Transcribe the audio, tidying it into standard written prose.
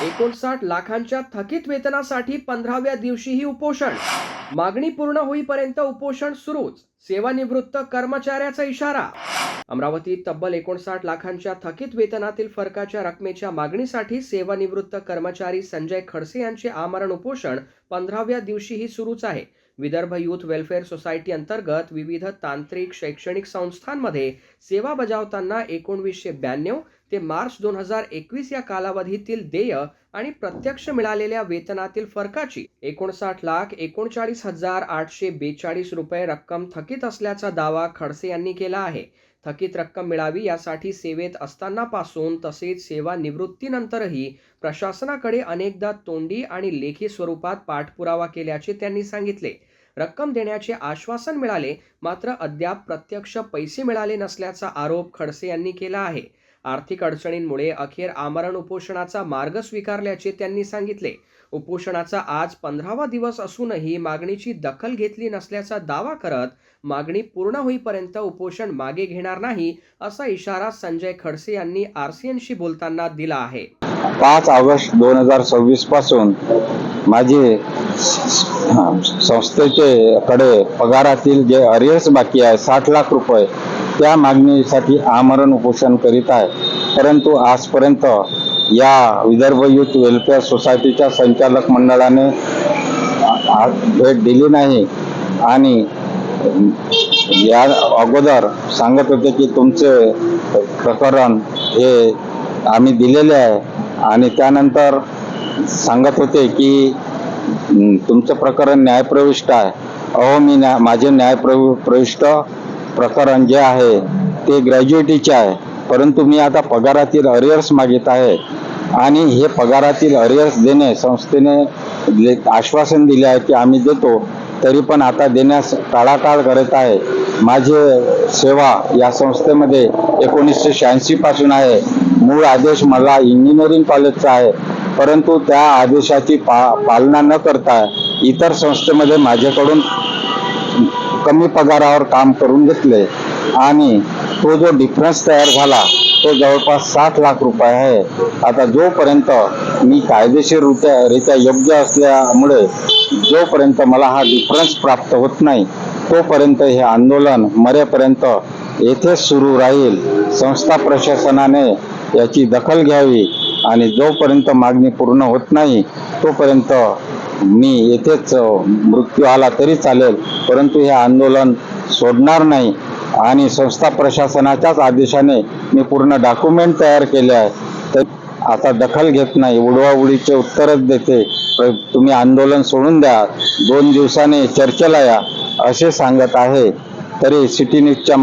59 लाखांच्या थकीत वेतनासाठी 15व्या दिवशीही उपोषण. मागणी पूर्ण होईपर्यंत उपोषण सुरूच. सेवानिवृत्त कर्मचाऱ्याचा इशारा. अमरावतीत तब्बल 59 लाखांच्या थकीत वेतनातील फरकाच्या रकमेच्या मागणीसाठी सेवानिवृत्त कर्मचारी संजय खडसे यांचे आमरण उपोषण 15व्या दिवशीही सुरूच आहे. विदर्भ युथ वेलफेअर सोसायटी अंतर्गत विविध तांत्रिक शैक्षणिक संस्थांमध्ये सेवा बजावताना 1992 ते मार्च 2021 या कालावधीतील देय आणि प्रत्यक्ष मिळालेल्या वेतनातील फरकाची 59,39,842 रुपये रक्कम थकीत असल्याचा दावा खडसे यांनी केला आहे. थकीत रक्कम मिळावी यासाठी सेवेत असतानापासून तसेच सेवानिवृत्तीनंतरही प्रशासनाकडे अनेकदा तोंडी आणि लेखी स्वरूपात पाठपुरावा केल्याचे त्यांनी सांगितले. रक्कम देण्याचे आश्वासन मिळाले, मात्र अद्याप प्रत्यक्ष पैसे मिळाले नसल्याचा आरोप खडसे यांनी केला आहे. आर्थिक अडचणींमुळे अखेर आमरण उपोषणाचा मार्ग स्वीकारल्याचे त्यांनी सांगितले. उपोषणाचा आज 15वा दिवस असूनही मागणीची दखल घेतली नसल्याचा दावा करत मागणी पूर्ण होईपर्यंत उपोषण मागे घेणार नाही असा इशारा संजय खडसे यांनी RCNशी बोलताना दिला आहे. 5 ऑगस्ट 2026 पासून माझे संस्थेचे कडे पगारातील जे अरियर्स बाकी आहे 60 लाख रुपये त्या मागणीसाठी आमरण उपोषण करीत आहे. परंतु आजपर्यंत या विदर्भ युथ वेलफेअर सोसायटीच्या संचालक मंडळाने भेट दिली नाही आणि या अगोदर सांगत होते की तुमचे प्रकरण हे आम्ही दिलेले आहे आणि त्यानंतर सांगत होते की तुमचं प्रकरण न्यायप्रविष्ट आहे. मी माझे न्यायप्रविष्ट प्रकरण जे आहे ते ग्रॅज्युएटीचे आहे, परंतु मी आता पगारातील अरियर्स मागित आहे आणि हे पगारातील अरियर्स देणे संस्थेने आश्वासन दिले आहे की आम्ही देतो, तरी पण आता देण्यास टाळाटाळ करत आहे. माझे सेवा या संस्थेमध्ये 1986 पासून आहे. मूळ आदेश मला इंजिनिअरिंग कॉलेजचा आहे, परंतु त्या आदेशाची पालना न करता इतर संस्थेमध्ये माझ्याकडून कमी पगारावर काम करून घेतले आणि तो जो डिफरन्स तयार झाला तो जवळपास 60 लाख रुपये आहे. आता जोपर्यंत मी कायदेशीररित्या योग्य असल्यामुळे जोपर्यंत मला हा डिफरन्स प्राप्त होत नाही तोपर्यंत हे आंदोलन मरेपर्यंत येथेच सुरू राहील. संस्था प्रशासनाने याची दखल घ्यावी आणि जोपर्यंत मागणी पूर्ण होत नाही तोपर्यंत मी येथेच मृत्यू आला तरी चालेल, परंतु हे आंदोलन सोडणार नाही. आणि संस्था प्रशासनाच्याच आदेशाने मी पूर्ण डॉक्युमेंट तयार केले आहे, तर आता दखल घेत नाही, उडवाउडीचे उत्तरच देते. तुम्ही आंदोलन सोडून द्या, 2 दिवसाने चर्चेला या असे सांगत आहे. तरी सिटी न्यूजच्या